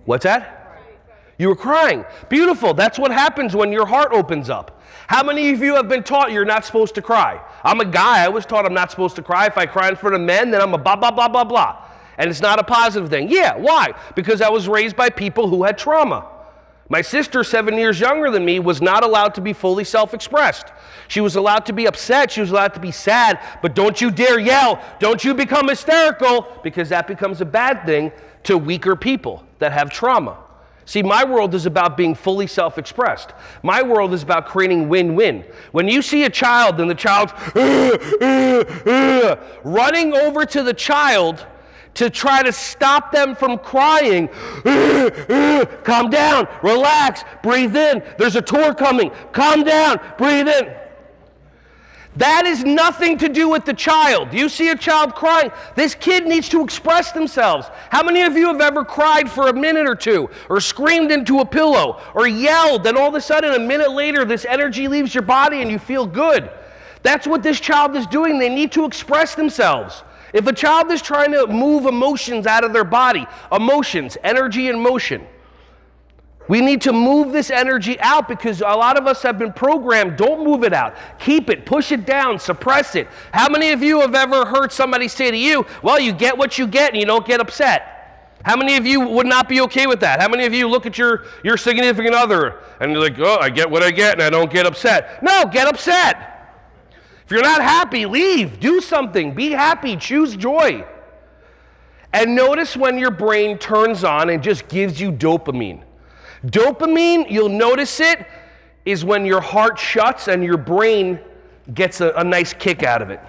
What's that? You were crying. Beautiful. That's what happens when your heart opens up. How many of you have been taught you're not supposed to cry? I'm a guy. I was taught I'm not supposed to cry. If I cry in front of men, then I'm a blah, blah, blah, blah, blah. And it's not a positive thing. Yeah, why? Because I was raised by people who had trauma. My sister, 7 years younger than me, was not allowed to be fully self-expressed. She was allowed to be upset. She was allowed to be sad. But don't you dare yell. Don't you become hysterical, because that becomes a bad thing to weaker people that have trauma. See, my world is about being fully self-expressed. My world is about creating win-win. When you see a child and the child's running over to the child to try to stop them from crying, calm down, relax, breathe in. There's a tour coming. Calm down, breathe in. That is nothing to do with the child. You see a child crying, this kid needs to express themselves. How many of you have ever cried for a minute or two, or screamed into a pillow, or yelled, and all of a sudden, a minute later, this energy leaves your body and you feel good? That's what this child is doing. They need to express themselves. If a child is trying to move emotions out of their body, emotions, energy and motion, we need to move this energy out, because a lot of us have been programmed, don't move it out. Keep it, push it down, suppress it. How many of you have ever heard somebody say to you, well, you get what you get and you don't get upset? How many of you would not be okay with that? How many of you look at your significant other and you're like, oh, I get what I get and I don't get upset? No, get upset. If you're not happy, leave, do something, be happy, choose joy. And notice when your brain turns on and just gives you dopamine. Dopamine, you'll notice it, is when your heart shuts and your brain gets a nice kick out of it.